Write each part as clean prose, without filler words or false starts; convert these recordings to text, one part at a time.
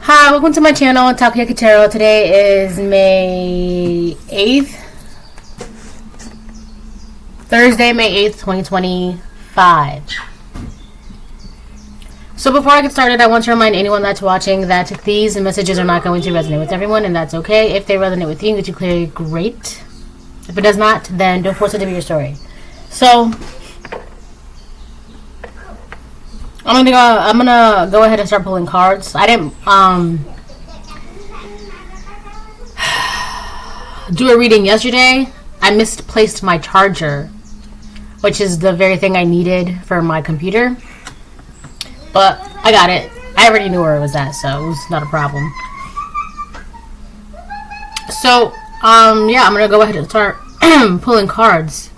Hi, welcome to my channel, Takoyaki Tarot. Today is May 8th, Thursday, May 8th, 2025. So before I get started, I want to remind anyone that's watching that these messages are not going to resonate with everyone, and that's okay. If they resonate with you, which you clearly great. If it does not, then don't force it to be your story. So I'm gonna go ahead and start pulling cards. I didn't do a reading yesterday. I misplaced my charger, which is the very thing I needed for my computer. But I got it. I already knew where it was at, so it was not a problem. So yeah, I'm gonna go ahead and start pulling cards.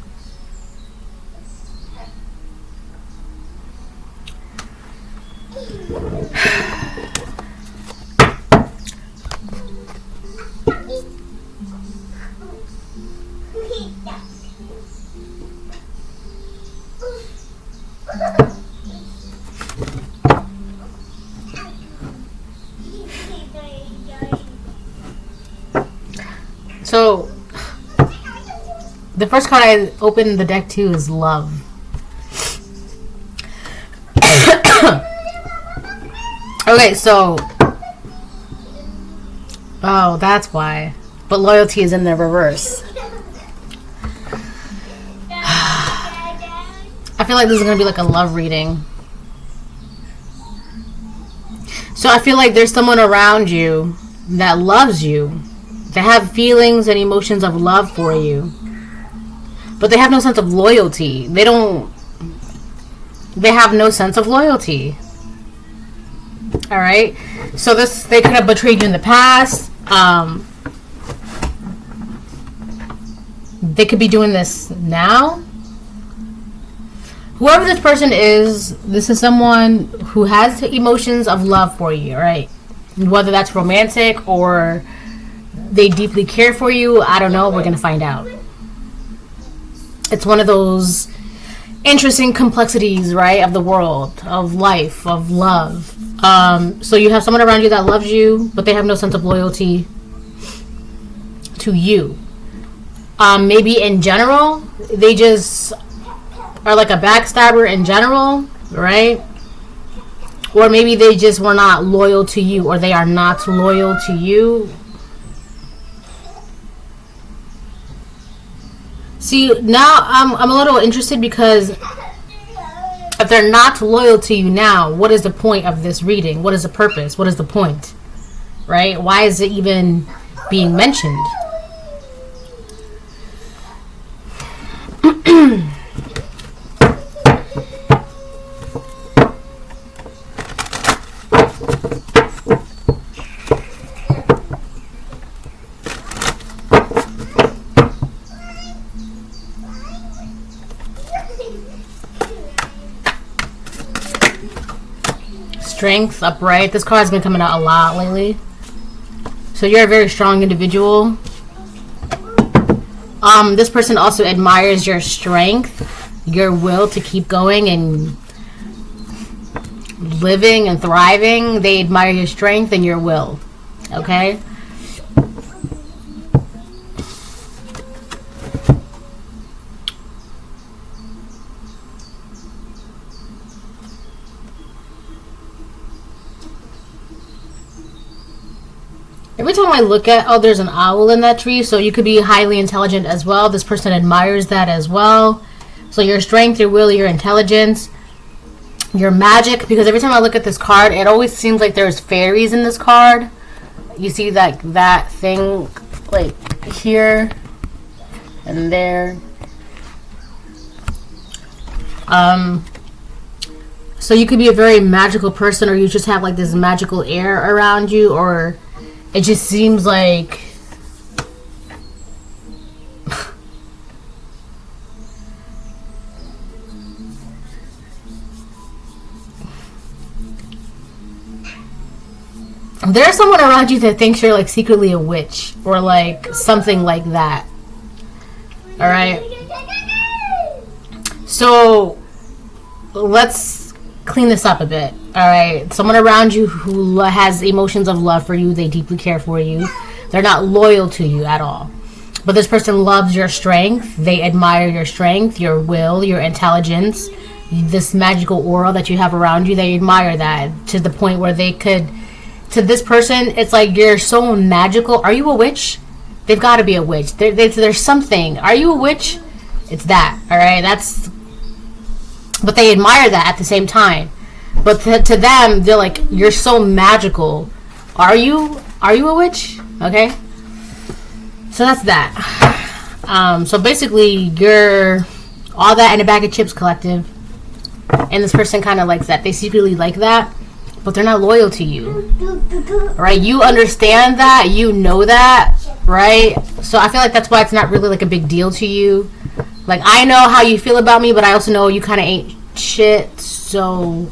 So, the first card I opened the deck to is love. Okay, so... Oh, that's why. But loyalty is in the reverse. I feel like this is going to be like a love reading. So I feel like there's someone around you that loves you. They have feelings and emotions of love for you. But they have no sense of loyalty. They have no sense of loyalty. Alright? So they could have betrayed you in the past. They could be doing this now. Whoever this person is, this is someone who has emotions of love for you, right? Whether that's romantic or they deeply care for you, I don't know. We're going to find out. It's one of those interesting complexities, right, of the world, of life, of love. So you have someone around you that loves you, but they have no sense of loyalty to you. Maybe in general, they just are like a backstabber in general, right? Or maybe they just were not loyal to you, or they are not loyal to you. See, now I'm a little interested because if they're not loyal to you now, what is the point of this reading? What is the purpose? What is the point? Right? Why is it even being mentioned? Strength, upright. This card has been coming out a lot lately. So you're a very strong individual. This person also admires your strength, your will to keep going and living and thriving. They admire your strength and your will. Okay? Every time I look at, oh, there's an owl in that tree, so you could be highly intelligent as well. This person admires that as well. So your strength, your will, your intelligence, your magic, because every time I look at this card, it always seems like there's fairies in this card. You see that thing like here and there. So you could be a very magical person, or you just have like this magical air around you, or it just seems like there's someone around you that thinks you're like secretly a witch or like something like that. All right. So let's clean this up a bit. All right, someone around you who has emotions of love for you, they deeply care for you. They're not loyal to you at all. But this person loves your strength. They admire your strength, your will, your intelligence, this magical aura that you have around you. They admire that to the point where they could, to this person, it's like you're so magical. Are you a witch? They've got to be a witch. There's something. Are you a witch? It's that. All right, but they admire that at the same time. But to them, they're like, you're so magical. Are you a witch? Okay. So that's that. So basically, you're all that in a bag of chips, collective. And this person kind of likes that. They secretly like that, but they're not loyal to you. Right? You understand that. You know that. Right? So I feel like that's why it's not really like a big deal to you. Like, I know how you feel about me, but I also know you kind of ain't shit. So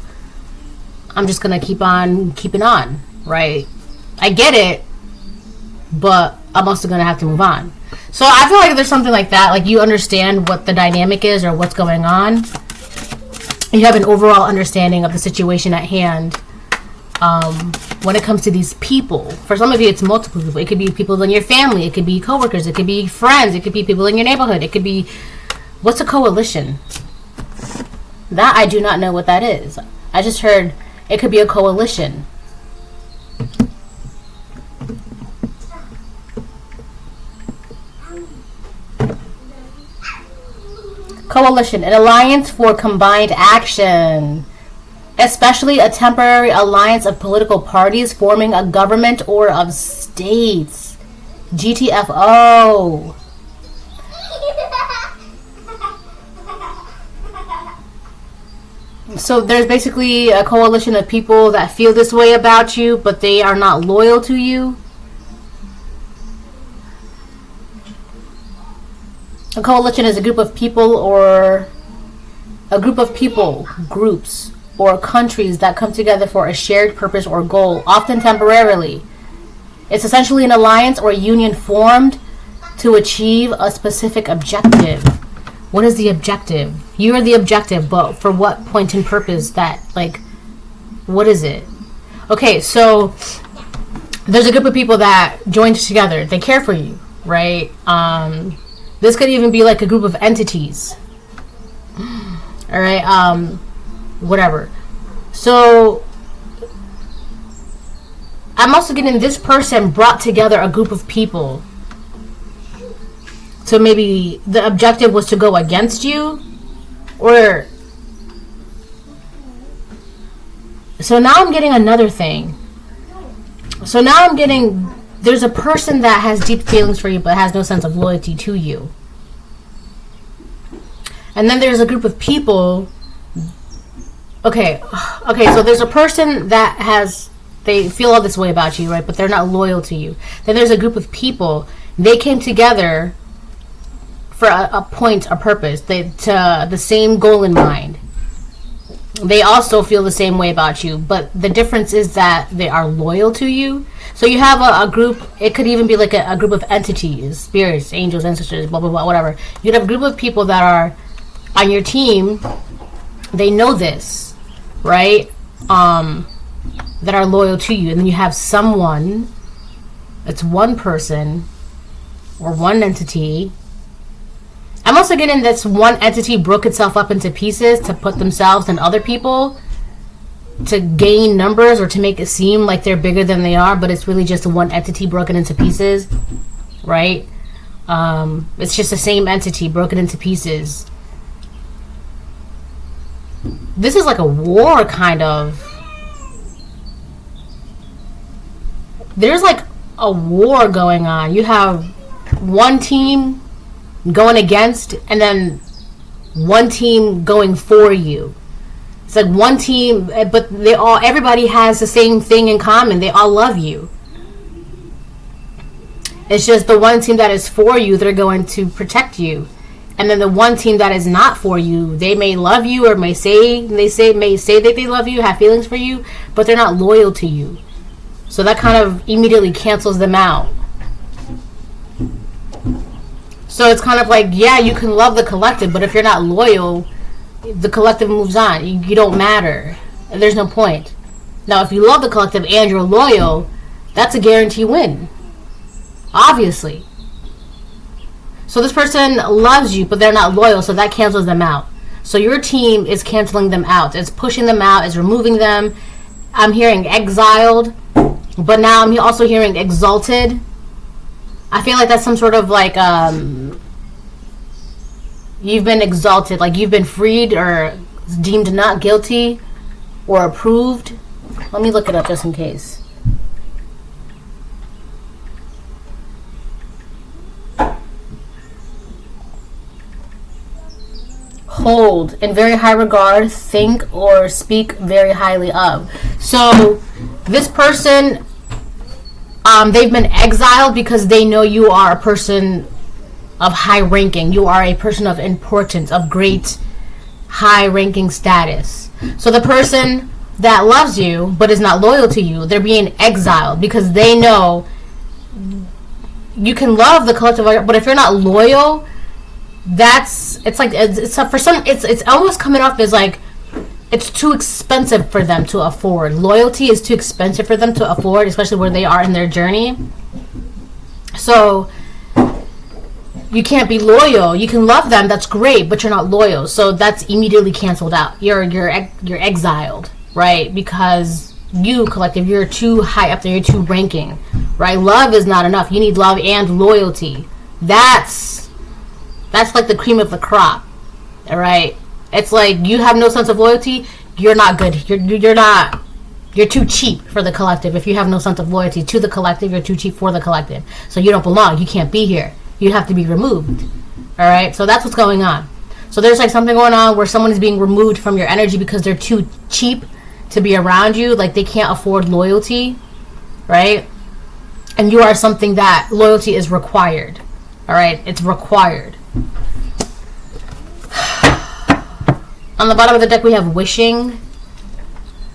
I'm just going to keep on keeping on. Right? I get it, but I'm also going to have to move on. So I feel like there's something like that. Like, you understand what the dynamic is or what's going on. You have an overall understanding of the situation at hand. When it comes to these people, for some of you, it's multiple people. It could be people in your family. It could be coworkers. It could be friends. It could be people in your neighborhood. It could be, what's a coalition? That I do not know what that is. I just heard it could be a coalition. Coalition, an alliance for combined action, especially a temporary alliance of political parties forming a government or of states. GTFO. So there's basically a coalition of people that feel this way about you, but they are not loyal to you. A coalition is a group of people or groups, or countries that come together for a shared purpose or goal, often temporarily. It's essentially an alliance or a union formed to achieve a specific objective. What is the objective? You are the objective, but for what point and purpose? That, like, what is it? Okay, so there's a group of people that joined together. They care for you, right? This could even be like a group of entities. All right, whatever. So I'm also getting this person brought together a group of people. So maybe the objective was to go against you, or so now I'm getting another thing. So now I'm getting, there's a person that has deep feelings for you but has no sense of loyalty to you. And then there's a group of people. Okay, so there's a person that has, they feel all this way about you, right? But they're not loyal to you. Then there's a group of people, they came together for a point, a purpose, to the same goal in mind. They also feel the same way about you, but the difference is that they are loyal to you. So you have a group, it could even be like a group of entities, spirits, angels, ancestors, blah, blah, blah, whatever. You'd have a group of people that are on your team, they know this, right? That are loyal to you. And then you have someone, it's one person or one entity. I'm also getting this one entity broke itself up into pieces to put themselves and other people to gain numbers or to make it seem like they're bigger than they are, but it's really just one entity broken into pieces, right? It's just the same entity broken into pieces. This is like a war, kind of. There's like a war going on. You have one team going against, and then one team going for you. It's like one team, but everybody has the same thing in common. They all love you. It's just the one team that is for you, they're going to protect you. And then the one team that is not for you, they may love you or may say that they love you, have feelings for you, but they're not loyal to you. So that kind of immediately cancels them out. So it's kind of like, yeah, you can love the collective, but if you're not loyal, the collective moves on. You don't matter. there's no point. Now, if you love the collective and you're loyal, that's a guarantee win. Obviously. So this person loves you, but they're not loyal, so that cancels them out. So your team is canceling them out. It's pushing them out. It's removing them. I'm hearing exiled, but now I'm also hearing exalted. I feel like that's some sort of like, you've been exalted, like you've been freed or deemed not guilty or approved. Let me look it up just in case. Hold in very high regard, think or speak very highly of. So this person, they've been exiled because they know you are a person of high ranking. You are a person of importance, of great high ranking status. So the person that loves you but is not loyal to you, they're being exiled because they know you can love the collective, but if you're not loyal, it's almost coming off as like it's too expensive for them to afford. Loyalty is too expensive for them to afford, especially where they are in their journey. So you can't be loyal. You can love them, that's great, but you're not loyal. So that's immediately canceled out. You're exiled, right? Because you, collective, you're too high up there. You're too ranking, right? Love is not enough. You need love and loyalty. That's like the cream of the crop, all right? It's like you have no sense of loyalty. You're not good. You're too cheap for the collective. If you have no sense of loyalty to the collective, you're too cheap for the collective. So you don't belong. You can't be here. You have to be removed, all right? So that's what's going on. So there's like something going on where someone is being removed from your energy because they're too cheap to be around you. Like they can't afford loyalty, right? And you are something that loyalty is required, all right? It's required. On the bottom of the deck, we have wishing.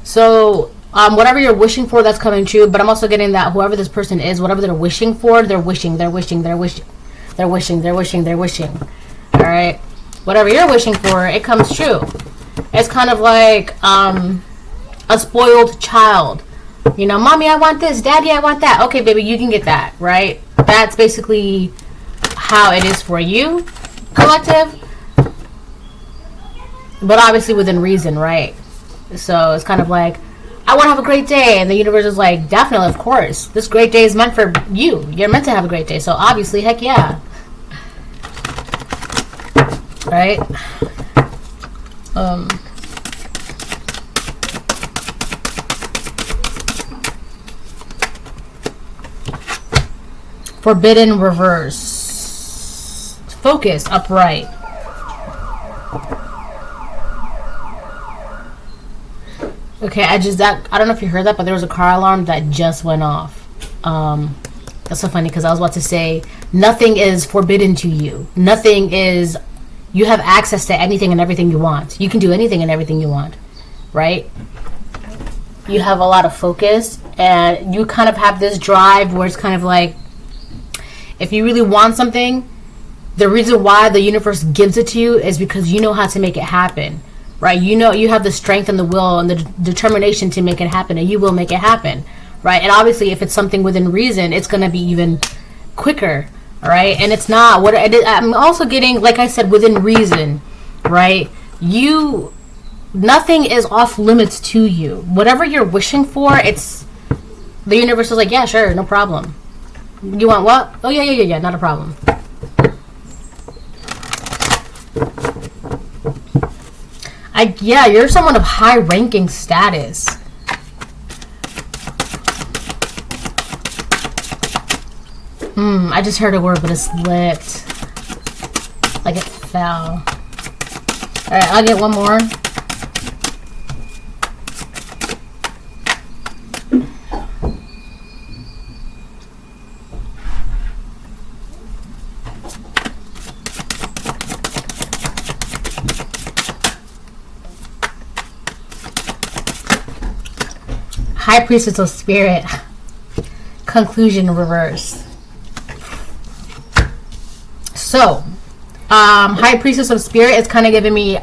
So, whatever you're wishing for, that's coming true. But I'm also getting that whoever this person is, whatever they're wishing for, they're wishing. All right? Whatever you're wishing for, it comes true. It's kind of like a spoiled child. You know, mommy, I want this. Daddy, I want that. Okay, baby, you can get that, right? That's basically how it is for you, collective. But obviously within reason, right? So it's kind of like, I want to have a great day. And the universe is like, definitely, of course. This great day is meant for you. You're meant to have a great day. So obviously, heck yeah. Right? Forbidden reverse. Focus upright. Okay, I don't know if you heard that, but there was a car alarm that just went off. That's so funny because I was about to say nothing is forbidden to you. You have access to anything and everything you want. You can do anything and everything you want, right? You have a lot of focus and you kind of have this drive where it's kind of like, if you really want something, the reason why the universe gives it to you is because you know how to make it happen. Right, you know, you have the strength and the will and the determination to make it happen, and you will make it happen, right? And obviously, if it's something within reason, it's going to be even quicker, all right? And it's not what I'm also getting, like I said, within reason, right? Nothing is off limits to you. Whatever you're wishing for, the universe is like, yeah, sure, no problem. You want what? Oh yeah, not a problem. You're someone of high ranking status. I just heard a word, but it slipped. Like it fell. Alright, I'll get one more. High Priestess of Spirit. Conclusion reverse. So, High Priestess of Spirit is kind of giving me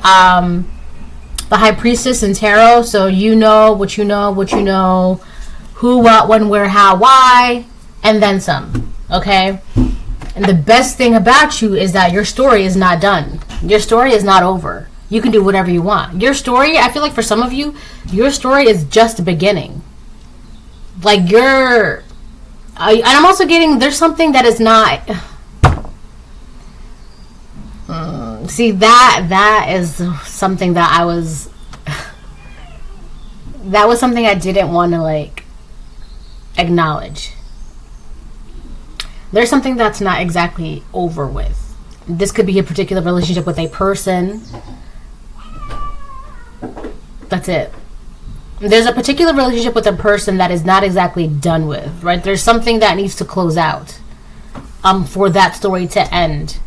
the High Priestess in Tarot. So you know what you know, what you know, who, what, when, where, how, why, and then some. Okay? And the best thing about you is that your story is not done. Your story is not over. You can do whatever you want. Your story, I feel like for some of you, your story is just the beginning. Like and I'm also getting, there's something that is not, see, that is something that that was something I didn't want to, like, acknowledge. There's something that's not exactly over with. This could be a particular relationship with a person. That's it. There's a particular relationship with a person that is not exactly done with, right? There's something that needs to close out for that story to end.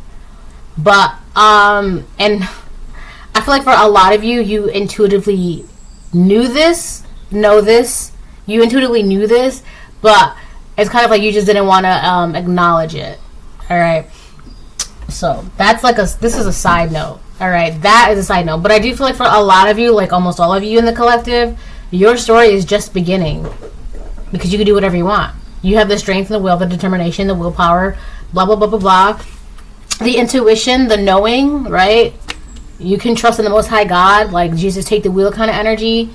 But and I feel like for a lot of you, you intuitively know this, you intuitively knew this, but it's kind of like you just didn't want to acknowledge it. All right. So that's like this is a side note. All right. That is a side note. But I do feel like for a lot of you, like almost all of you in the collective, your story is just beginning, because you can do whatever you want. You have the strength and the will, the determination, the willpower, blah, blah, blah, blah, blah. The intuition, the knowing, right? You can trust in the Most High God, like Jesus take the wheel kind of energy.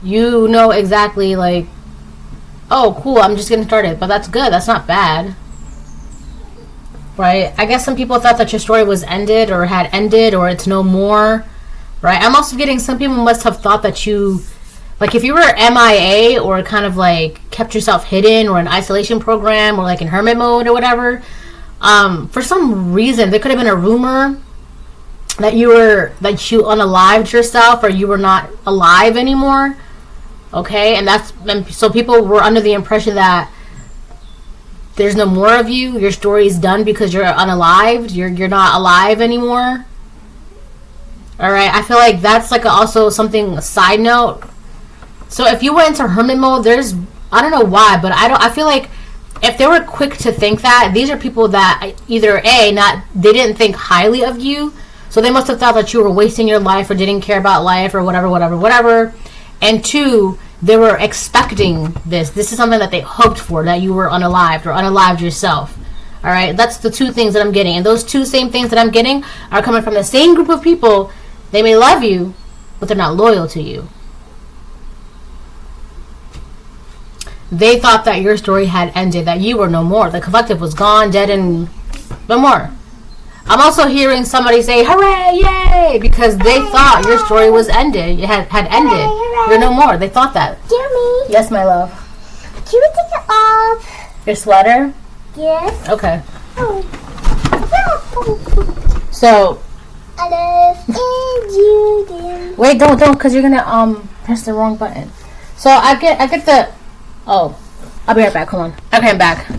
You know exactly, like, oh, cool, I'm just getting started. But that's good. That's not bad. Right? I guess some people thought that your story was ended or had ended or it's no more. Right? I'm also getting some people must have thought that you, like, if you were MIA or kind of like kept yourself hidden or an isolation program or like in hermit mode or whatever, for some reason there could have been a rumor that you unalived yourself or you were not alive anymore. Okay, and so people were under the impression that there's no more of you. Your story is done because you're unalived. You're not alive anymore. All right, I feel like that's like also something, a side note. So if you went into hermit mode, I don't know why, but I feel like if they were quick to think that, these are people that either they didn't think highly of you, so they must have thought that you were wasting your life or didn't care about life or whatever. And two, they were expecting this. This is something that they hoped for, that you were unalived or unalived yourself. All right, that's the two things that I'm getting, and those two same things that I'm getting are coming from the same group of people. They may love you, but they're not loyal to you. They thought that your story had ended, that you were no more. The collective was gone, dead, and no more. I'm also hearing somebody say, hooray, yay, because they thought your story was ended. It had ended. Hooray. You're no more. They thought that. Jimmy. Yes, my love. Can you take it off? Your sweater? Yes. Okay. Oh. So. I love and you did. Wait, don't, because you're gonna press the wrong button. So I get the. Oh, I'll be right back. Hold on. Okay, I'm back.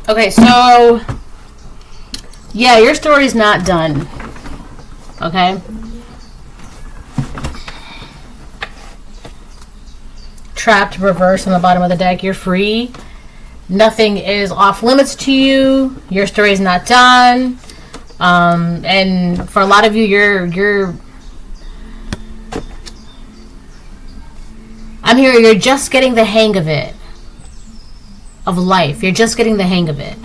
Okay, so yeah, your story's not done. Okay. Trapped, reverse on the bottom of the deck. You're free. Nothing is off limits to you. Your story's not done. And for a lot of you, I'm here, you're just getting the hang of it. Of life. You're just getting the hang of it.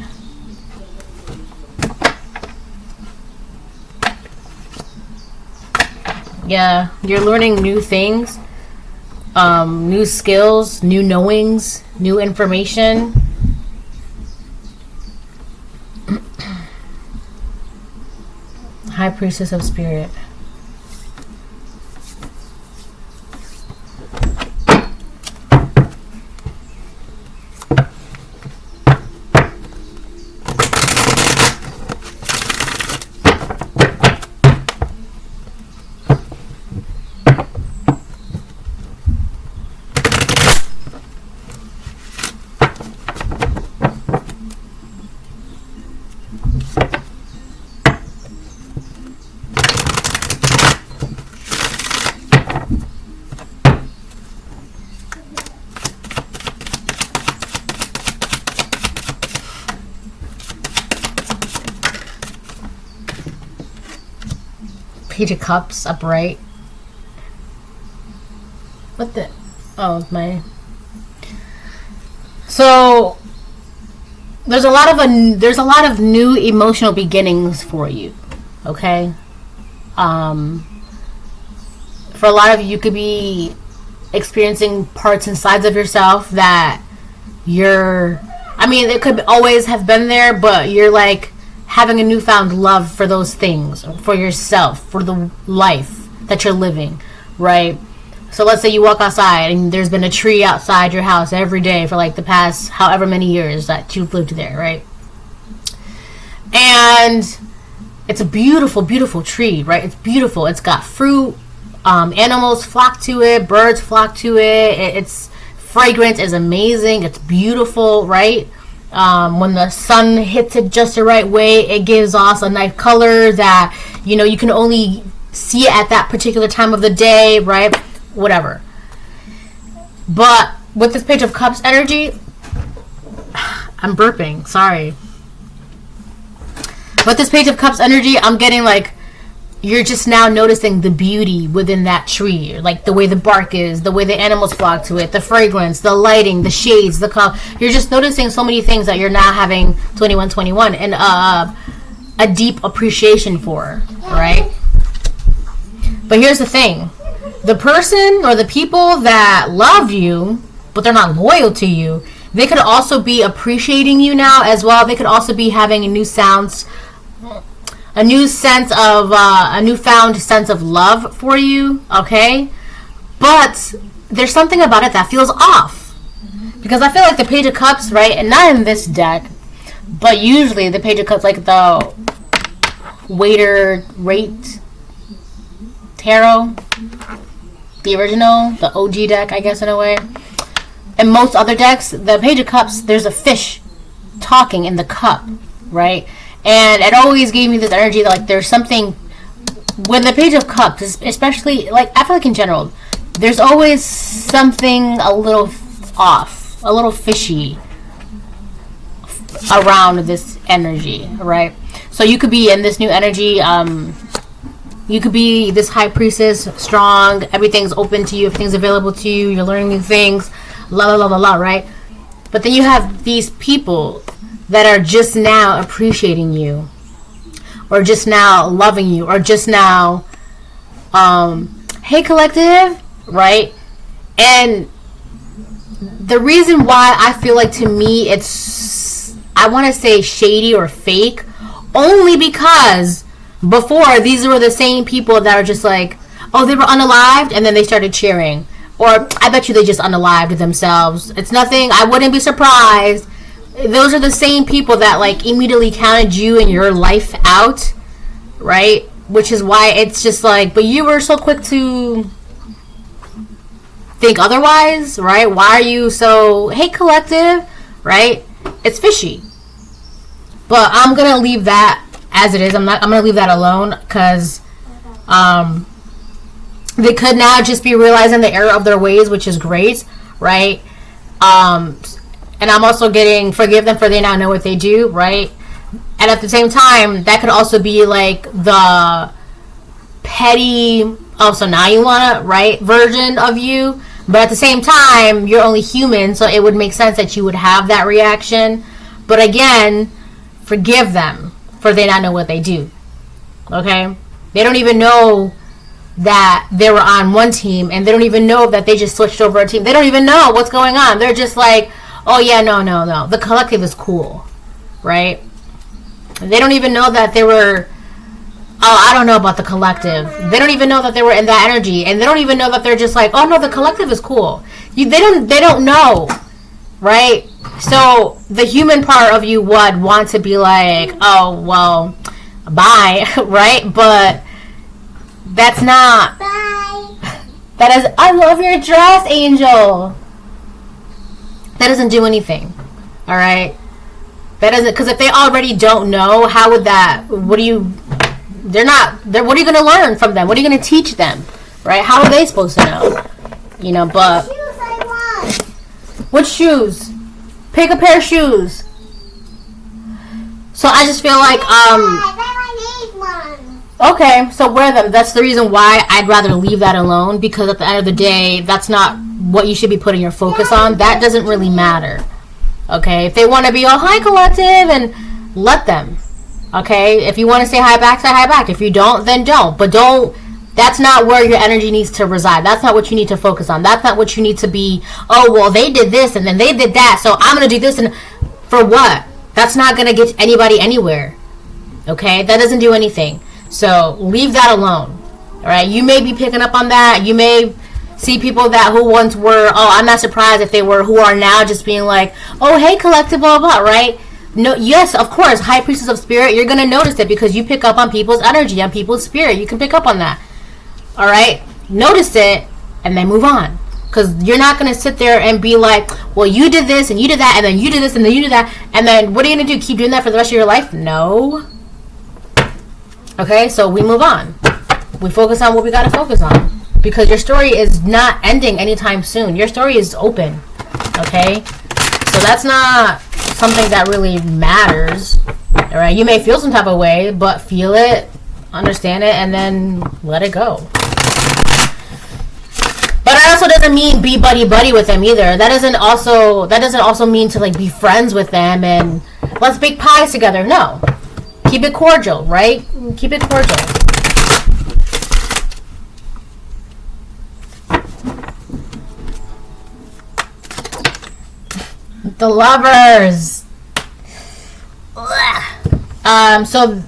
Yeah, you're learning new things, new skills, new knowings, new information. High Priestess of Spirit. Page of Cups upright. What the? Oh, it's my. So there's a lot of new emotional beginnings for you. Okay. For a lot of you could be experiencing parts and sides of yourself that it could always have been there, but you're like having a newfound love for those things, for yourself, for the life that you're living, right? So let's say you walk outside and there's been a tree outside your house every day for like the past however many years that you've lived there, right? And it's a beautiful, beautiful tree, right? It's beautiful. It's got fruit. Animals flock to it. Birds flock to it. Its fragrance is amazing. It's beautiful, right? When the sun hits it just the right way, it gives off a nice color that, you can only see it at that particular time of the day, right? Whatever. But with this Page of Cups energy, I'm burping. Sorry. With this Page of Cups energy, I'm getting like, you're just now noticing the beauty within that tree, like the way the bark is, the way the animals flock to it, the fragrance, the lighting, the shades, the color. You're just noticing so many things that you're now having 2121 and a deep appreciation for, right? But here's the thing. The person or the people that love you, but they're not loyal to you, they could also be appreciating you now as well. They could also be having a newfound sense of love for you, okay? But there's something about it that feels off. Because I feel like the Page of Cups, right, and not in this deck, but usually the Page of Cups, like the Rate Tarot, the original, the OG deck, I guess, in a way. In most other decks, the Page of Cups, there's a fish talking in the cup, right? And it always gave me this energy that, like, there's something... When the Page of Cups, especially, like, I feel like in general, there's always something a little off, a little fishy around this energy, right? So you could be in this new energy, you could be this high priestess, strong, everything's open to you, everything's available to you, you're learning new things, la la la la la, right? But then you have these people that are just now appreciating you, or just now loving you, or just now, hey collective, right? And the reason why I feel like, to me, it's, I want to say shady or fake, only because before, these were the same people that are just like, oh, they were unalived, and then they started cheering. Or, I bet you they just unalived themselves. It's nothing, I wouldn't be surprised. Those are the same people that, like, immediately counted you and your life out, right? Which is why it's just like, but you were so quick to think otherwise, right? Why are you so, hey collective, right? It's fishy. But I'm gonna leave that as it is. I'm gonna leave that alone, because they could now just be realizing the error of their ways, which is great, right? And I'm also getting, forgive them for they now know what they do, right? And at the same time, that could also be like the petty, oh, so now you want to, right, version of you. But at the same time, you're only human, so it would make sense that you would have that reaction. But again, forgive them for they not know what they do, okay? They don't even know that they were on one team, and they don't even know that they just switched over a team. They don't even know what's going on. They're just like, oh yeah, no. The collective is cool, right? They don't even know that they were, oh, I don't know about the collective. They don't even know that they were in that energy, and they don't even know that they're just like, oh no, the collective is cool. They don't know, right? So the human part of you would want to be like, oh well, bye, right? But that's not. Bye. That is, I love your dress, Angel. That doesn't do anything. All right. That doesn't, because if they already don't know, how would that? What are you going to learn from them? What are you going to teach them? Right? How are they supposed to know? But Shoes I want. what shoes? Pick a pair of shoes. So I just feel like I need one. Okay, so wear them. That's the reason why I'd rather leave that alone, because at the end of the day, that's not what you should be putting your focus on. That doesn't really matter. Okay, if they want to be all hi collective, and let them. Okay, if you want to say hi back, say hi back. If you don't, then don't. But don't. That's not where your energy needs to reside. That's not what you need to focus on. That's not what you need to be. Oh well, they did this and then they did that, so I'm gonna do this, and for what? That's not gonna get anybody anywhere. Okay, that doesn't do anything. So leave that alone. All right, you may be picking up on that. You may see people that who once were, oh, I'm not surprised if they were, who are now just being like, oh, hey, collective, blah, blah, right? No, yes, of course, high priestess of spirit, you're going to notice it because you pick up on people's energy, on people's spirit. You can pick up on that. All right? Notice it and then move on. Because you're not going to sit there and be like, well, you did this and you did that and then you did this and then you did that. And then what are you going to do? Keep doing that for the rest of your life? No. Okay, so we move on. We focus on what we got to focus on. Because your story is not ending anytime soon. Your story is open. Okay? So that's not something that really matters. All right? You may feel some type of way, but feel it, understand it, and then let it go. But that also doesn't mean be buddy-buddy with them either. That doesn't also mean to like be friends with them and let's bake pies together. No. Keep it cordial, right? Keep it cordial. The lovers. So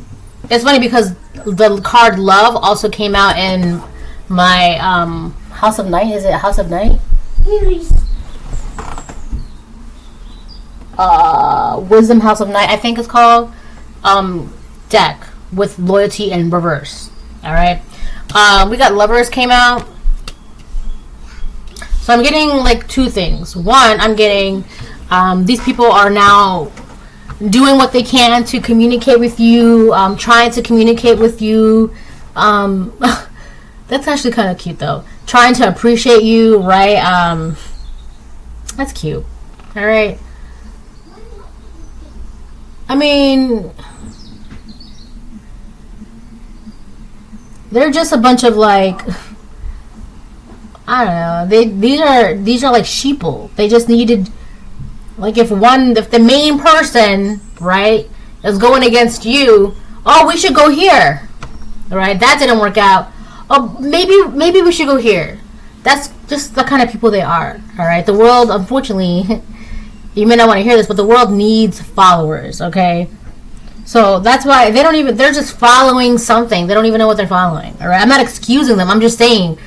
it's funny because the card love also came out in my House of Night. Is it House of Night? Wisdom House of Night, I think it's called. Deck with loyalty in reverse. All right. We got lovers came out. So I'm getting like two things. One, I'm getting these people are now doing what they can to communicate with you, trying to communicate with you. That's actually kind of cute though. Trying to appreciate you, right? That's cute. All right. I mean, they're just a bunch of like, I don't know. These are like sheeple. They just needed, like, if the main person, right, is going against you, oh, we should go here, right? That didn't work out. Oh, maybe we should go here. That's just the kind of people they are. All right. The world, unfortunately, you may not want to hear this, but the world needs followers. Okay. So that's why they're just following something. They don't even know what they're following. All right. I'm not excusing them. I'm just saying,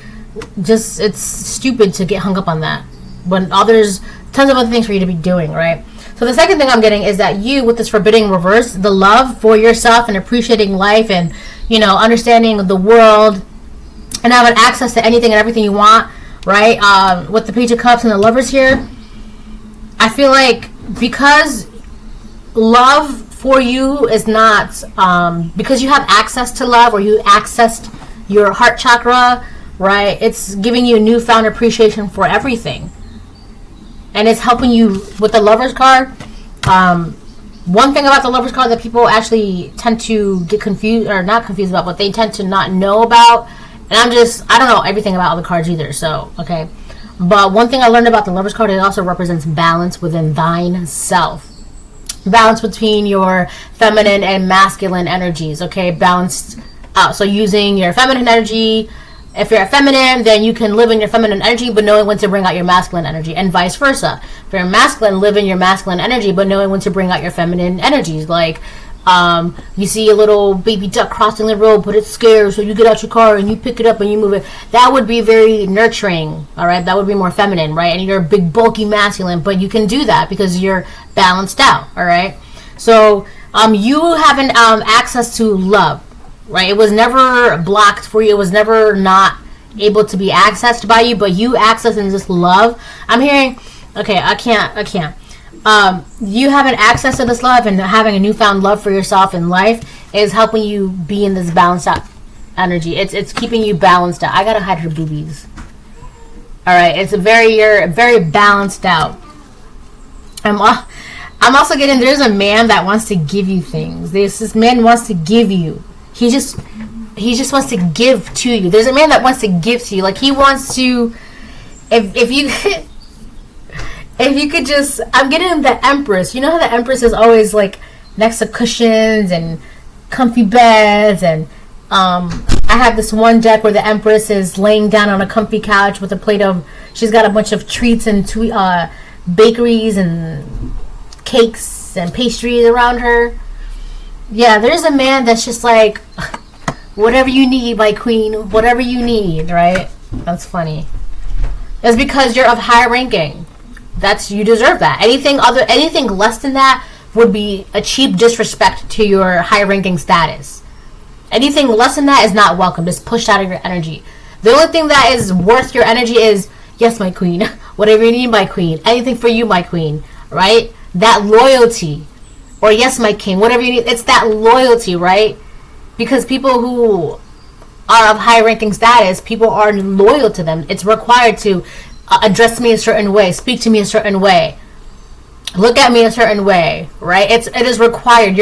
it's stupid to get hung up on that when there's tons of other things for you to be doing, right? So the second thing I'm getting is that you, with this forbidding reverse, the love for yourself and appreciating life and, understanding the world and having access to anything and everything you want, right? With the Page of Cups and the Lovers here, I feel like because love for you is not, because you have access to love or you accessed your heart chakra, right? It's giving you a newfound appreciation for everything. And it's helping you with the Lovers card. One thing about the Lovers card that people actually tend to get confused, or not confused about, but they tend to not know about. And I don't know everything about all the cards either, so, okay. But one thing I learned about the Lovers card, it also represents balance within thine self. Balance between your feminine and masculine energies, okay? Balanced out. So using your feminine energy. If you're a feminine, then you can live in your feminine energy, but knowing when to bring out your masculine energy, and vice versa. If you're masculine, live in your masculine energy, but knowing when to bring out your feminine energies. Like, you see a little baby duck crossing the road, but it's scared, so you get out your car and you pick it up and you move it. That would be very nurturing, all right? That would be more feminine, right? And you're a big, bulky masculine, but you can do that because you're balanced out, all right? So, you have access to love. Right, it was never blocked for you. It was never not able to be accessed by you, but you accessing this love. I'm hearing, okay, I can't. You having access to this love and having a newfound love for yourself in life is helping you be in this balanced out energy. It's keeping you balanced out. I gotta hide her boobies. All right, you're very balanced out. I'm also getting, there's a man that wants to give you things. This man wants to give you. He he just wants to give to you. There's a man that wants to give to you. Like, he wants to, if you if you could just, I'm getting the Empress. You know how the Empress is always like next to cushions and comfy beds, and I have this one deck where the Empress is laying down on a comfy couch with a plate of, she's got a bunch of treats and bakeries and cakes and pastries around her. Yeah, there's a man that's just like, whatever you need, my queen, whatever you need, right? That's funny. That's because you're of high ranking. You deserve that. Anything less than that would be a cheap disrespect to your high ranking status. Anything less than that is not welcome. It's pushed out of your energy. The only thing that is worth your energy is, yes, my queen. Whatever you need, my queen. Anything for you, my queen. Right? That loyalty. Or yes, my king. Whatever you need. It's that loyalty, right? Because people who are of high ranking status, people are loyal to them. It's required to address me a certain way. Speak to me a certain way. Look at me a certain way. Right? It is required.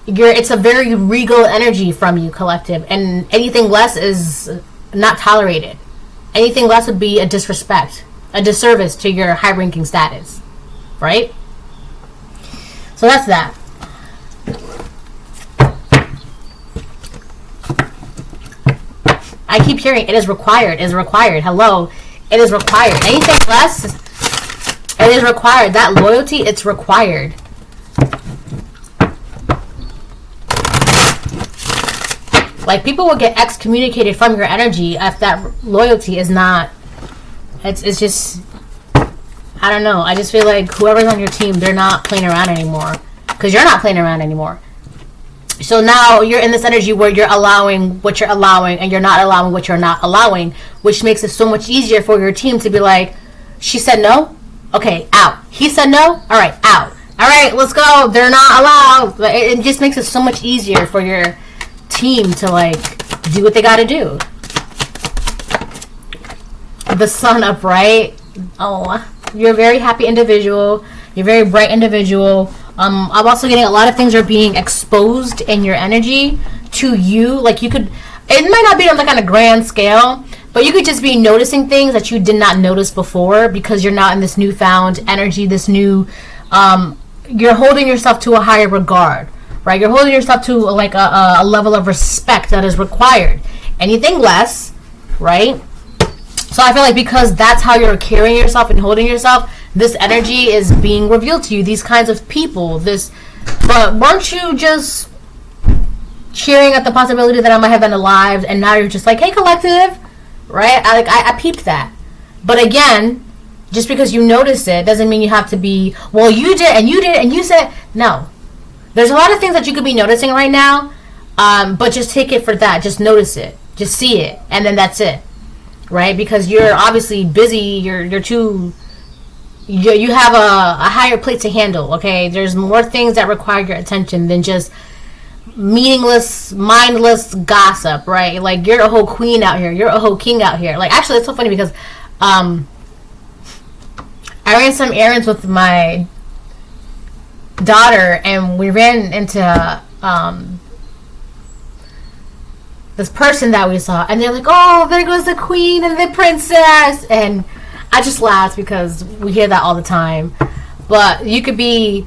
It's a very regal energy from you, collective, and anything less is not tolerated. Anything less would be a disrespect, a disservice to your high-ranking status, right? So that's that. I keep hearing it is required. It is required. Hello, it is required. Anything less, it is required. That loyalty, it's required. Like, people will get excommunicated from your energy if that loyalty is not, it's just, I don't know. I just feel like whoever's on your team, they're not playing around anymore. Because you're not playing around anymore. So now you're in this energy where you're allowing what you're allowing and you're not allowing what you're not allowing, which makes it so much easier for your team to be like, she said no? Okay, out. He said no? All right, out. All right, let's go. They're not allowed. It just makes it so much easier for your team to, like, do what they gotta do. The sun upright. Oh, you're a very happy individual. You're a very bright individual. I'm also getting a lot of things are being exposed in your energy to you. Like, you could, it might not be on, like, on a grand scale, but you could just be noticing things that you did not notice before because you're not in this newfound energy, this new, you're holding yourself to a higher regard. Right, you're holding yourself to like a level of respect that is required. Anything less, right? So I feel like because that's how you're carrying yourself and holding yourself, this energy is being revealed to you. These kinds of people, but weren't you just cheering at the possibility that I might have been alive, and now you're just like, hey, collective, right? I peeped that. But again, just because you notice it doesn't mean you have to be, well, you did and you did and you said no. There's a lot of things that you could be noticing right now, but just take it for that. Just notice it. Just see it. And then that's it. Right? Because you're obviously busy. You're too... You have a higher plate to handle, okay? There's more things that require your attention than just meaningless, mindless gossip, right? Like, you're a whole queen out here. You're a whole king out here. Like, actually, it's so funny because I ran some errands with my daughter, and we ran into this person that we saw, and they're like, oh, there goes the queen and the princess, and I just laughed because we hear that all the time. But you could be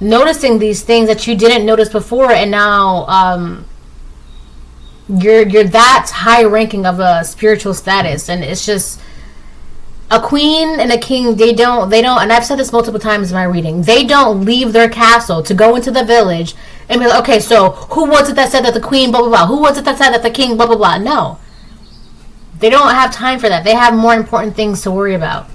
noticing these things that you didn't notice before, and now you're that high ranking of a spiritual status, and it's just a queen and a king, they don't, and I've said this multiple times in my reading, they don't leave their castle to go into the village and be like, okay, so who was it that said that the queen, blah, blah, blah? Who was it that said that the king, blah, blah, blah? No. They don't have time for that. They have more important things to worry about.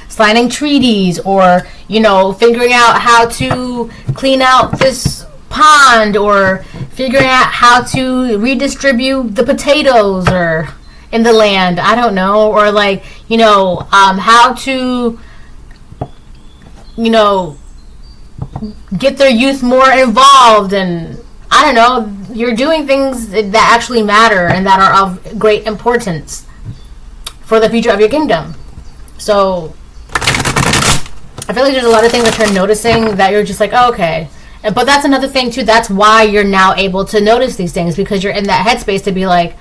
Signing treaties, or, figuring out how to clean out this pond, or figuring out how to redistribute the potatoes, or in the land, I don't know, or like, how to, get their youth more involved, and I don't know, you're doing things that actually matter and that are of great importance for the future of your kingdom. So I feel like there's a lot of things that you're noticing that you're just like, oh, okay. But that's another thing too. That's why you're now able to notice these things, because you're in that headspace to be like,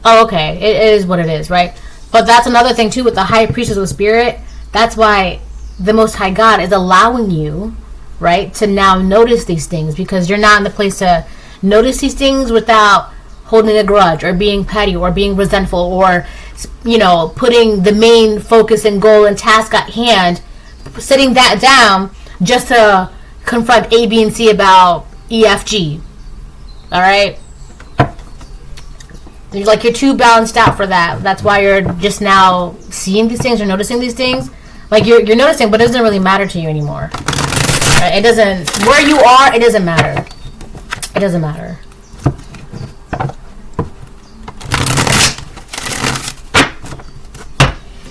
oh, okay, it is what it is, right? But that's another thing too with the high priestess of spirit. That's why the Most High God is allowing you, right, to now notice these things, because you're not in the place to notice these things without holding a grudge or being petty or being resentful or, you know, putting the main focus and goal and task at hand, sitting that down just to confront A, B, and C about E, F, G. All right? You're too balanced out for that. That's why you're just now seeing these things or noticing these things. Like, you're noticing, but it doesn't really matter to you anymore. Right? It doesn't, where you are, it doesn't matter. It doesn't matter.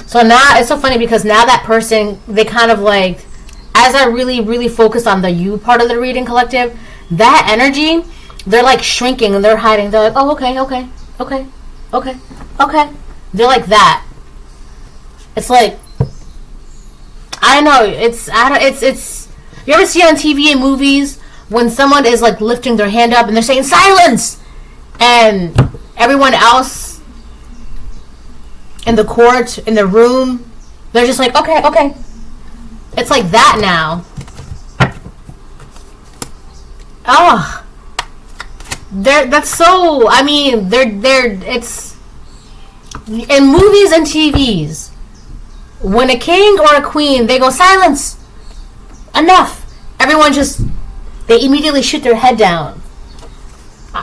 So now, it's so funny because now that person, they kind of like, as I really, really focus on the you part of the reading collective, that energy, they're like shrinking and they're hiding. They're like, oh, okay. They're like that. It's like, I don't know. It's. You ever see on TV and movies when someone is like lifting their hand up and they're saying silence, and everyone else in the court, in the room, they're just like, okay. It's like that now. Oh, that's so. I mean, it's in movies and TVs. When a king or a queen, they go silence. Enough. Everyone just, they immediately shoot their head down.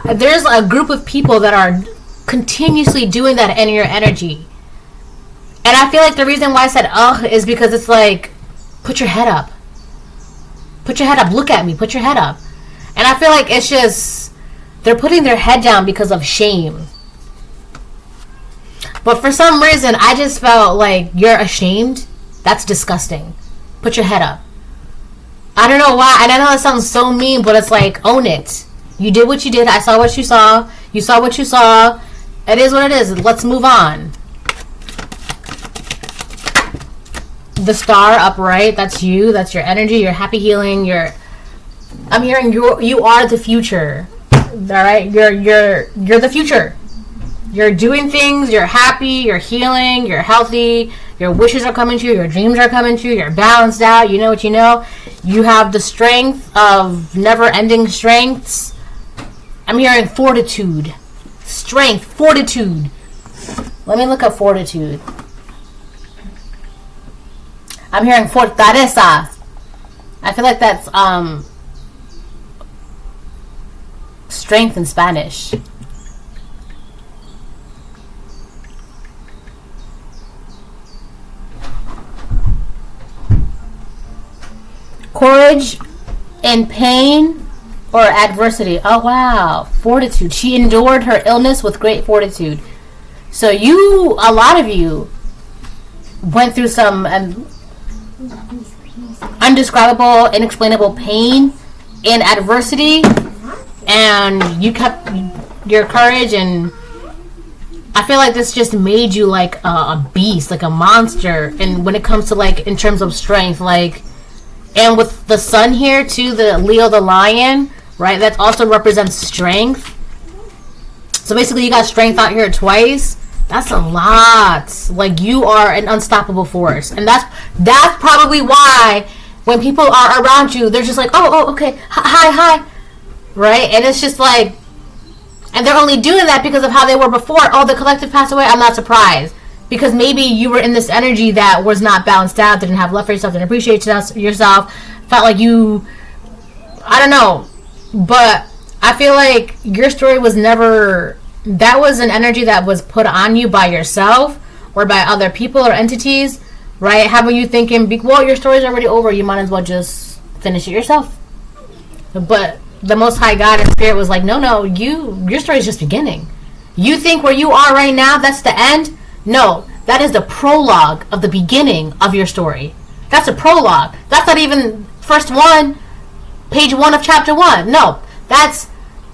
There's a group of people that are continuously doing that in your energy. And I feel like the reason why I said ugh is because it's like, put your head up. Put your head up. Look at me. Put your head up. And I feel like it's just, they're putting their head down because of shame. But for some reason, I just felt like, you're ashamed? That's disgusting. Put your head up. I don't know why. And I know it sounds so mean, but it's like, own it. You did what you did. I saw what you saw. You saw what you saw. It is what it is. Let's move on. The star upright, that's you. That's your energy. Your happy healing. I'm hearing you are the future. All right? You're the future. You're doing things. You're happy. You're healing. You're healthy. Your wishes are coming true. Your dreams are coming true. You're balanced out. You know what you know. You have the strength of never-ending strengths. I'm hearing fortitude. Strength. Fortitude. Let me look up fortitude. I'm hearing fortaleza. I feel like that's strength in Spanish. Courage in pain or adversity. Oh, wow. Fortitude. She endured her illness with great fortitude. So a lot of you went through some undescribable, inexplainable pain and adversity, and you kept your courage, and I feel like this just made you like a beast, like a monster. And when it comes to like in terms of strength, like, and with the sun here too, the Leo the lion, right, that also represents strength. So basically you got strength out here twice. That's a lot. Like, you are an unstoppable force. And that's probably why when people are around you, they're just like, oh, okay, hi. Right? And it's just like, and they're only doing that because of how they were before. Oh, the collective passed away. I'm not surprised. Because maybe you were in this energy that was not balanced out, didn't have love for yourself, didn't appreciate yourself, felt like you, I don't know. But I feel like your story was never, that was an energy that was put on you by yourself or by other people or entities, right? Having you thinking, well, your story's already over, you might as well just finish it yourself. But the Most High God and Spirit was like, no, your story's just beginning. You think where you are right now, that's the end? No, that is the prologue of the beginning of your story. That's a prologue. That's not even first one, page 1 of chapter 1. No, that's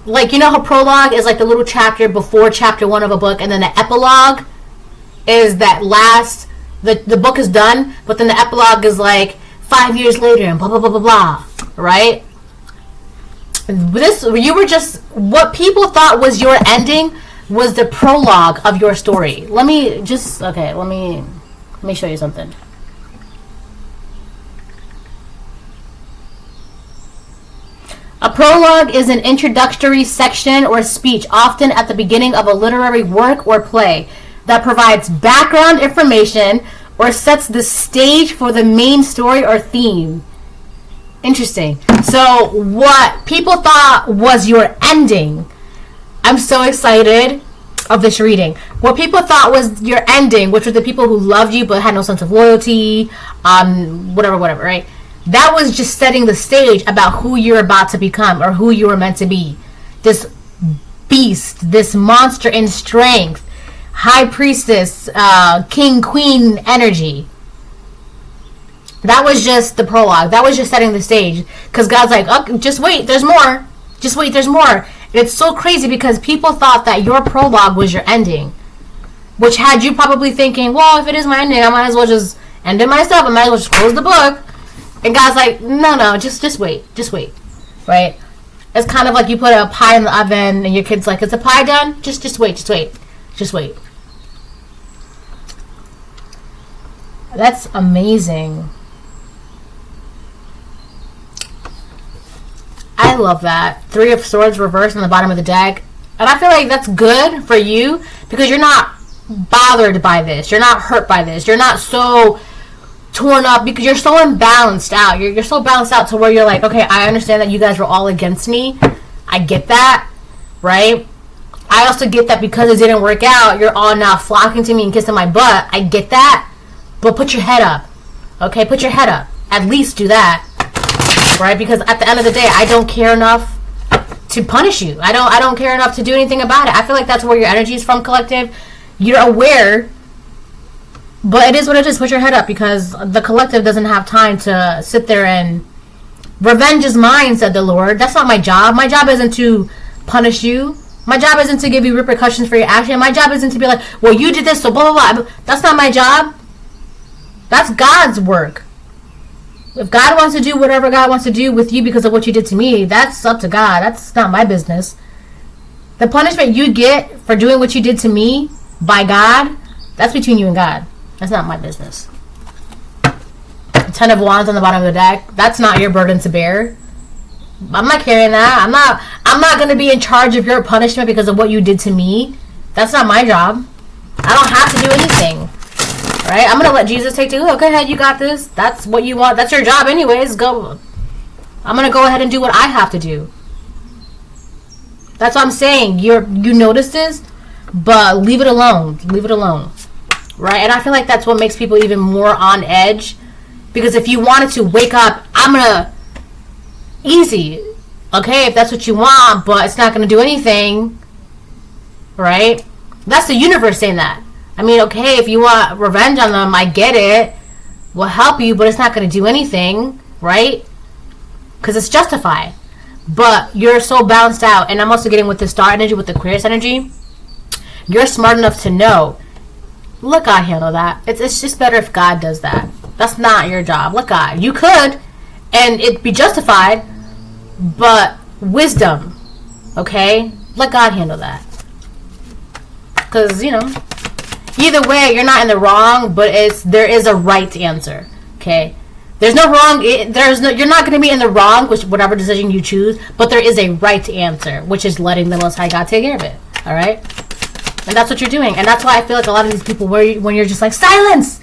like, you know how prologue is like the little chapter before chapter 1 of a book, and then the epilogue is that last, the book is done, but then the epilogue is like 5 years later and blah, blah, blah, blah, blah, right? what people thought was your ending was the prologue of your story. Let me show you something. A prologue is an introductory section or speech, often at the beginning of a literary work or play, that provides background information or sets the stage for the main story or theme. Interesting. So what people thought was your ending, I'm so excited of this reading. What people thought was your ending, which were the people who loved you but had no sense of loyalty, whatever, right? That was just setting the stage about who you're about to become or who you were meant to be. This beast, this monster in strength, high priestess, king, queen energy. That was just the prologue. That was just setting the stage. Because God's like, oh, just wait, there's more. Just wait, there's more. And it's so crazy because people thought that your prologue was your ending. Which had you probably thinking, well, if it is my ending, I might as well just end it myself. I might as well just close the book. And God's like, no, just wait. Right? It's kind of like you put a pie in the oven and your kid's like, is the pie done? Just wait. That's amazing. I love that. 3 of Swords reversed on the bottom of the deck. And I feel like that's good for you because you're not bothered by this. You're not hurt by this. You're not so torn up because you're so imbalanced out. You're so balanced out to where you're like, okay, I understand that you guys were all against me. I get that, right? I also get that because it didn't work out, you're all now flocking to me and kissing my butt. I get that. But put your head up. Okay, put your head up. At least do that. Right? Because at the end of the day, I don't care enough to punish you. I don't care enough to do anything about it. I feel like that's where your energy is from, collective. You're aware, but it is what it is. Put your head up because the collective doesn't have time to sit there and revenge is mine, said the Lord. That's not my job. My job isn't to punish you. My job isn't to give you repercussions for your action. My job isn't to be like, well, you did this, so blah, blah, blah. That's not my job. That's God's work. If God wants to do whatever God wants to do with you because of what you did to me, that's up to God. That's not my business. The punishment you get for doing what you did to me by God, that's between you and God. That's not my business. 10 of Wands on the bottom of the deck. That's not your burden to bear. I'm not carrying that. I'm not going to be in charge of your punishment because of what you did to me. That's not my job. I don't have to do anything. Right? I'm going to let Jesus take to, okay, ahead, you got this. That's what you want. That's your job anyways. Go. I'm going to go ahead and do what I have to do. That's what I'm saying. You notice this, but leave it alone. Leave it alone. Right? And I feel like that's what makes people even more on edge. Because if you wanted to wake up, I'm going to... Easy. Okay, if that's what you want, but it's not going to do anything. Right? That's the universe saying that. I mean, okay, if you want revenge on them, I get it. We'll help you, but it's not going to do anything. Right? Because it's justified. But you're so balanced out. And I'm also getting with the star energy, with the Aquarius energy. You're smart enough to know. Let God handle that. It's just better if God does that. That's not your job. Let God. You could, and it'd be justified, but wisdom. Okay? Let God handle that. Because, either way, you're not in the wrong, but there is a right answer. Okay? There's no wrong. You're not going to be in the wrong, whatever decision you choose, but there is a right answer, which is letting the Most High God take care of it. All right? And that's what you're doing. And that's why I feel like a lot of these people, when you're just like, silence!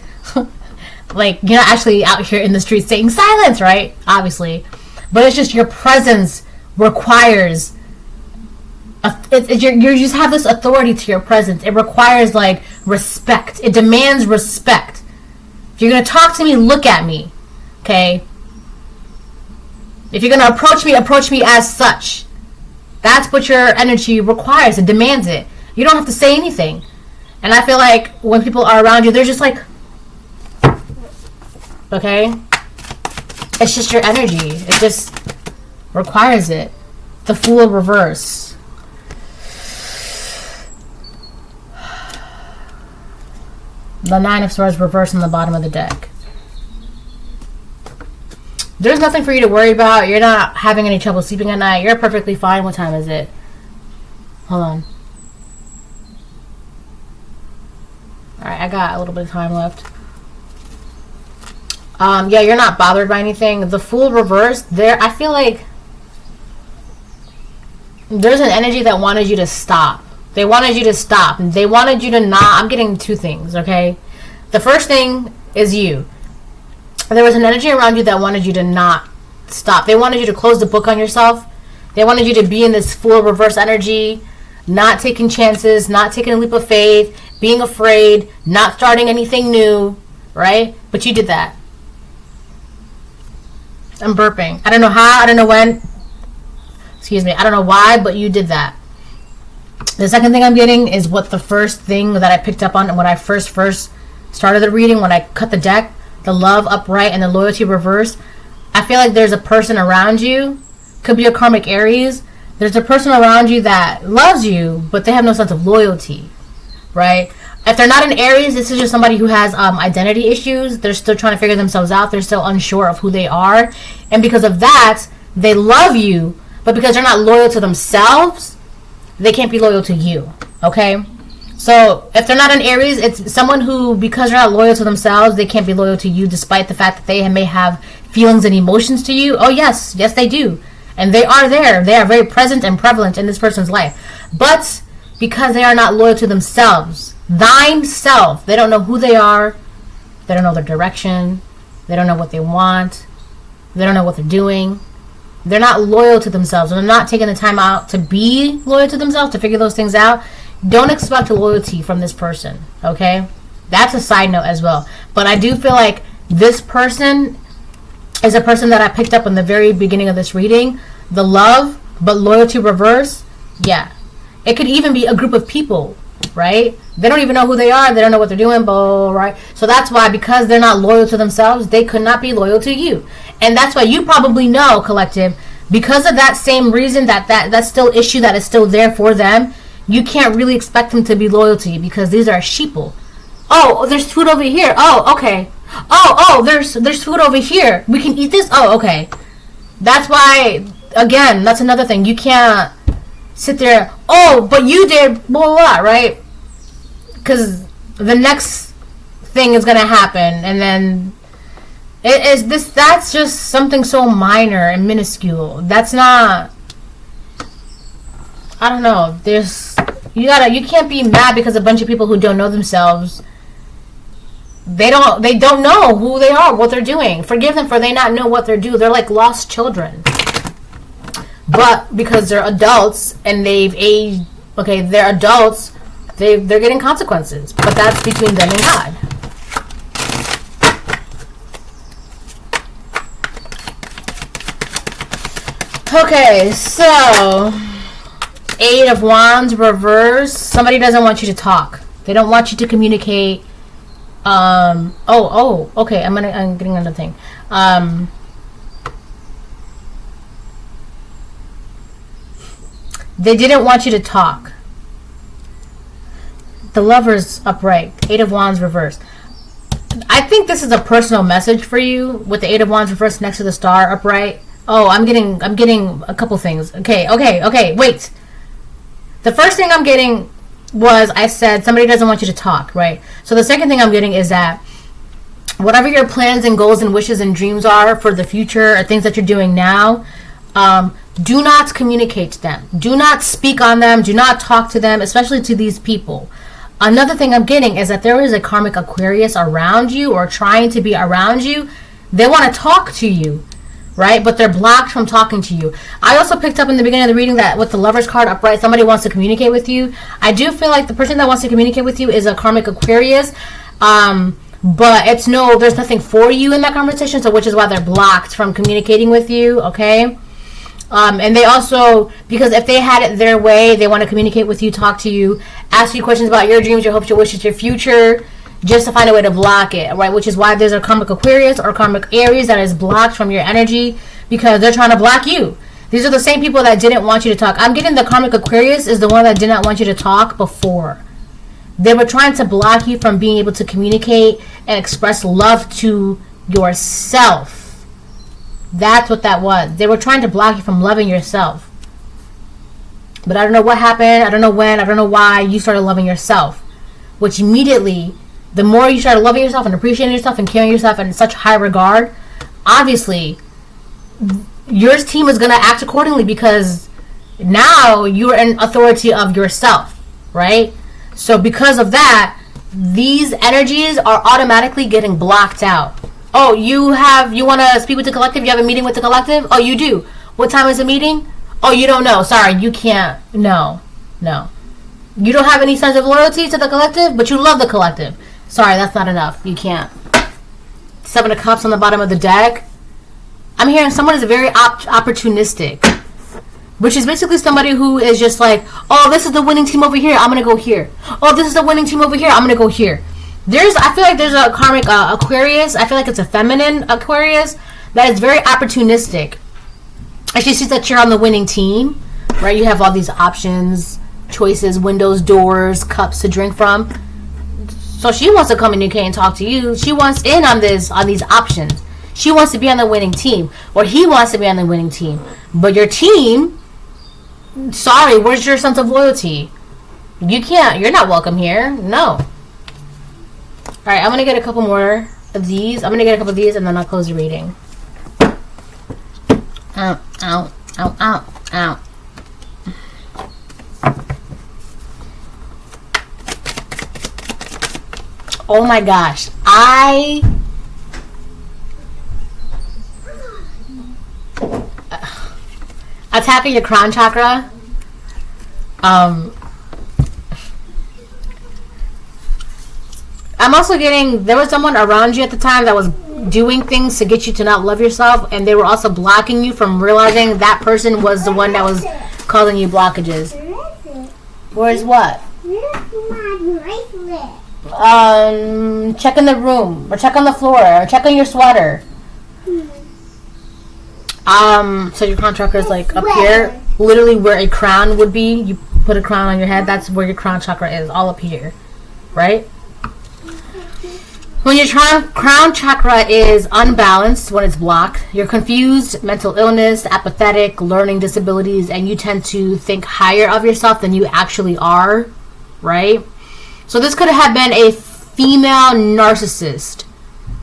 Like, you're not actually out here in the streets saying silence, right? Obviously. But it's just your presence requires... you just have this authority to your presence. It requires, like, respect. It demands respect. If you're going to talk to me, look at me. Okay? If you're going to approach me as such. That's what your energy requires. It demands it. You don't have to say anything. And I feel like when people are around you, they're just like... Okay? It's just your energy. It just requires it. The Fool reverse. The 9 of Swords reverse on the bottom of the deck. There's nothing for you to worry about. You're not having any trouble sleeping at night. You're perfectly fine. What time is it? Hold on. Alright, I got a little bit of time left. Yeah, you're not bothered by anything. The Fool reversed, there, I feel like there's an energy that wanted you to stop. They wanted you to stop. They wanted you to not. I'm getting two things, okay? The first thing is you. There was an energy around you that wanted you to not stop. They wanted you to close the book on yourself. They wanted you to be in this Fool reverse energy, not taking chances, not taking a leap of faith, being afraid, not starting anything new, right? But you did that. I'm burping. I don't know how, I don't know when. Excuse me, I don't know why, but you did that. The second thing I'm getting is what the first thing that I picked up on when I first started the reading, when I cut the deck, the love upright and the loyalty reverse. I feel like there's a person around you, could be a karmic Aries. There's a person around you that loves you, but they have no sense of loyalty, right? If they're not an Aries, this is just somebody who has identity issues. They're still trying to figure themselves out. They're still unsure of who they are. And because of that, they love you, but because they're not loyal to themselves, they can't be loyal to you, okay? So if they're not an Aries, it's someone who, because they're not loyal to themselves, they can't be loyal to you despite the fact that they may have feelings and emotions to you. Oh, yes, they do. And they are there. They are very present and prevalent in this person's life. But because they are not loyal to themselves, thine self, they don't know who they are. They don't know their direction. They don't know what they want. They don't know what they're doing. They're not loyal to themselves. They're not taking the time out to be loyal to themselves, to figure those things out. Don't expect loyalty from this person, okay? That's a side note as well. But I do feel like this person is a person that I picked up in the very beginning of this reading. The love, but loyalty reverse, yeah. It could even be a group of people, right? They don't even know who they are. They don't know what they're doing, right? So that's why, because they're not loyal to themselves, they could not be loyal to you. And that's why you probably know, collective, because of that same reason, that still issue that is still there for them, you can't really expect them to be loyal to you because these are sheeple. Oh, there's food over here. Oh, okay. Oh, there's food over here. We can eat this? Oh, okay. That's why, again, that's another thing. You can't sit there, oh, but you did, blah, blah, blah, right? Because the next thing is going to happen, and then that's just something so minor and minuscule. That's not, I don't know, you can't be mad because a bunch of people who don't know themselves, they don't know who they are, what they're doing. Forgive them for they not know what they're doing. They're like lost children. But because they're adults and they've aged, okay, they're adults, they're getting consequences. But that's between them and God. Okay, so Eight of Wands reverse. Somebody doesn't want you to talk. They don't want you to communicate. Okay, I'm getting another thing. They didn't want you to talk. The Lover's upright. Eight of Wands reversed. I think this is a personal message for you with the Eight of Wands reversed next to the Star upright. Oh, I'm getting a couple things. Okay, wait. The first thing I'm getting was, I said somebody doesn't want you to talk, right? So the second thing I'm getting is that whatever your plans and goals and wishes and dreams are for the future or things that you're doing now, do not communicate to them. Do not speak on them. Do not talk to them, especially to these people. Another thing I'm getting is that there is a karmic Aquarius around you or trying to be around you. They want to talk to you, right? But they're blocked from talking to you. I also picked up in the beginning of the reading that with the Lover's card upright, somebody wants to communicate with you. I do feel like the person that wants to communicate with you is a karmic Aquarius. But there's nothing for you in that conversation, so which is why they're blocked from communicating with you, okay? And they also, because if they had it their way, they want to communicate with you, talk to you, ask you questions about your dreams, your hopes, your wishes, your future, just to find a way to block it, right? Which is why there's a karmic Aquarius or karmic Aries that is blocked from your energy because they're trying to block you. These are the same people that didn't want you to talk. I'm getting the karmic Aquarius is the one that did not want you to talk before. They were trying to block you from being able to communicate and express love to yourself. That's what that was. They were trying to block you from loving yourself. But I don't know what happened. I don't know when. I don't know why you started loving yourself. Which immediately, the more you started loving yourself and appreciating yourself and carrying yourself in such high regard, obviously, your team is going to act accordingly because now you're in authority of yourself, right? So because of that, these energies are automatically getting blocked out. Oh, you want to speak with the collective? You have a meeting with the collective? Oh, you do. What time is the meeting? Oh, you don't know. Sorry, you can't. No. You don't have any sense of loyalty to the collective, but you love the collective. Sorry, that's not enough. You can't. 7 of Cups on the bottom of the deck. I'm hearing someone is very opportunistic, which is basically somebody who is just like, oh, this is the winning team over here, I'm gonna go here. Oh, this is the winning team over here, I'm gonna go here. I feel like there's a karmic Aquarius. I feel like it's a feminine Aquarius that is very opportunistic. And she sees that you're on the winning team, right? You have all these options, choices, windows, doors, cups to drink from. So she wants to communicate and talk to you. She wants in on these options. She wants to be on the winning team, or he wants to be on the winning team. But your team, sorry, where's your sense of loyalty? You can't. You're not welcome here. No. All right, I'm going to get a couple more of these. I'm going to get a couple of these, and then I'll close the reading. Ow, ow, ow, ow, ow. Oh my gosh. Attacking your crown chakra. I'm also getting, there was someone around you at the time that was doing things to get you to not love yourself, and they were also blocking you from realizing that person was the one that was causing you blockages. Where's what? Check in the room, or check on the floor, or check on your sweater. So your crown chakra is like up here, literally where a crown would be. You put a crown on your head, that's where your crown chakra is, all up here, right? When your crown chakra is unbalanced, when it's blocked, you're confused, mental illness, apathetic, learning disabilities, and you tend to think higher of yourself than you actually are, right? So this could have been a female narcissist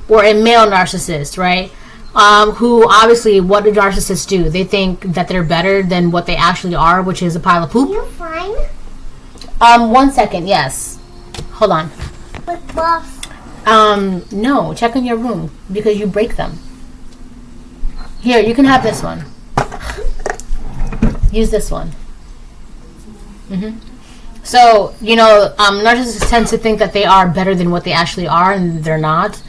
or a male narcissist, right? Who obviously, what do narcissists do? They think that they're better than what they actually are, which is a pile of poop. Are you fine? 1 second, yes. Hold on. But boss. No, check in your room because you break them. Here, you can have this one. Use this one. So, narcissists tend to think that they are better than what they actually are, and they're not.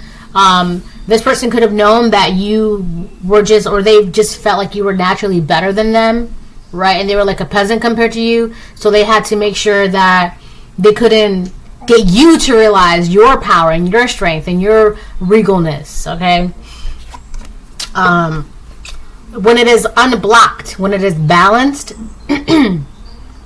This person could have known that you were or they just felt like you were naturally better than them, right? And they were like a peasant compared to you, so they had to make sure that they couldn't get you to realize your power and your strength and your regalness, okay? When it is unblocked, when it is balanced,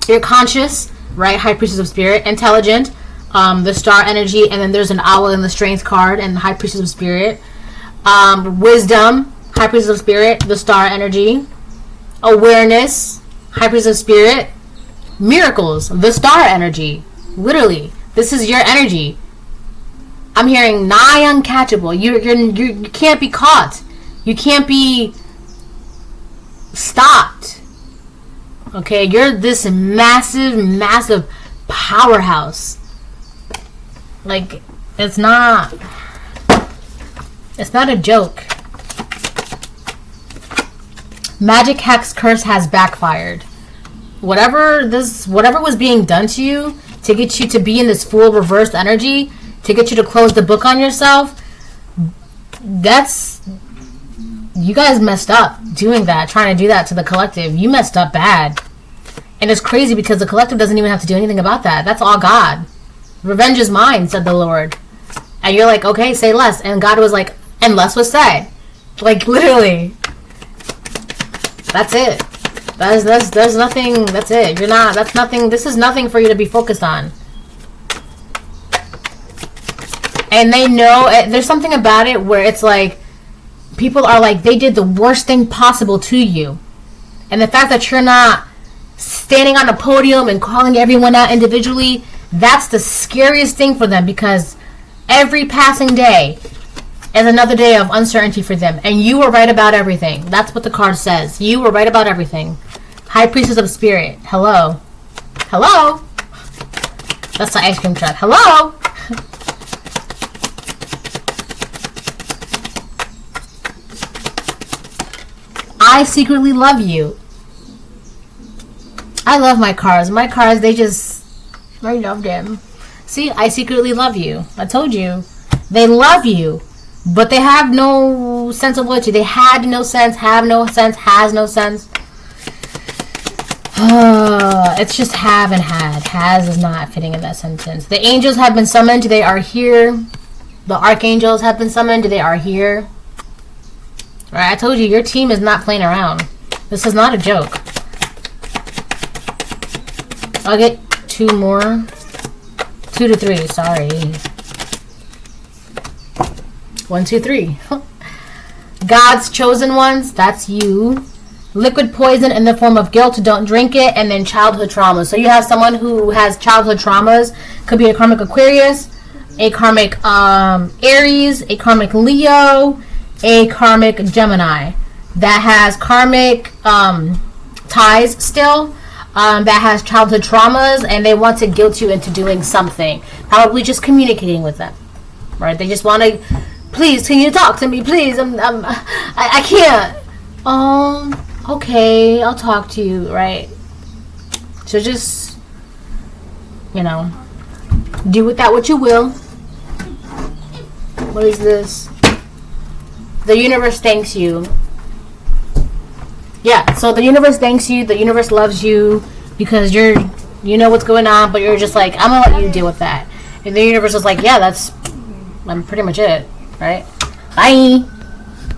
you're conscious, right? High Priestess of Spirit, intelligent, the star energy, and then there's an owl in the strength card and High Priestess of Spirit. Wisdom, High Priestess of Spirit, the star energy. Awareness, High Priestess of Spirit. Miracles, the star energy. Literally, this is your energy. I'm hearing nigh uncatchable. You can't be caught. You can't be stopped. Okay, you're this massive powerhouse. Like, it's not a joke. Magic, hex, curse has backfired. Whatever was being done to you to get you to be in this full reversed energy, to get you to close the book on yourself, you guys messed up doing that, trying to do that to the collective. You messed up bad. And it's crazy because the collective doesn't even have to do anything about that. That's all God. Revenge is mine, said the Lord. And you're like, okay, say less. And God was like, and less was said. Like, literally. That's it. There's nothing, that's it. That's nothing, this is nothing for you to be focused on. And they know, there's something about it where it's like, people are like, they did the worst thing possible to you. And the fact that you're not standing on a podium and calling everyone out individually, that's the scariest thing for them, because every passing day is another day of uncertainty for them. And you were right about everything. That's what the card says. You were right about everything. High Priestess of Spirit. Hello. Hello. That's the ice cream truck. Hello. I secretly love you. I love my cards. My cards, I love them. See, I secretly love you. I told you. They love you, but they have no sense of loyalty. They had no sense, have no sense, has no sense. It's just have and had. Has is not fitting in that sentence. The angels have been summoned. They are here. The archangels have been summoned. They are here. Alright, I told you, your team is not playing around. This is not a joke. I'll get 2 more. 2 to 3, sorry. 1, 2, 3. God's chosen ones, that's you. Liquid poison in the form of guilt, don't drink it. And then childhood trauma. So you have someone who has childhood traumas. Could be a karmic Aquarius, a karmic Aries, a karmic Leo, a karmic Gemini that has karmic ties still, that has childhood traumas, and they want to guilt you into doing something. Probably just communicating with them, right? They just want to, please, can you talk to me, please? I can't. Okay, I'll talk to you, right? So just, do with that what you will. What is this? The universe thanks you. Yeah, so the universe thanks you. The universe loves you because you know what's going on, but you're just like, I'm going to let you deal with that. And the universe is like, yeah, I'm pretty much it, right? Bye.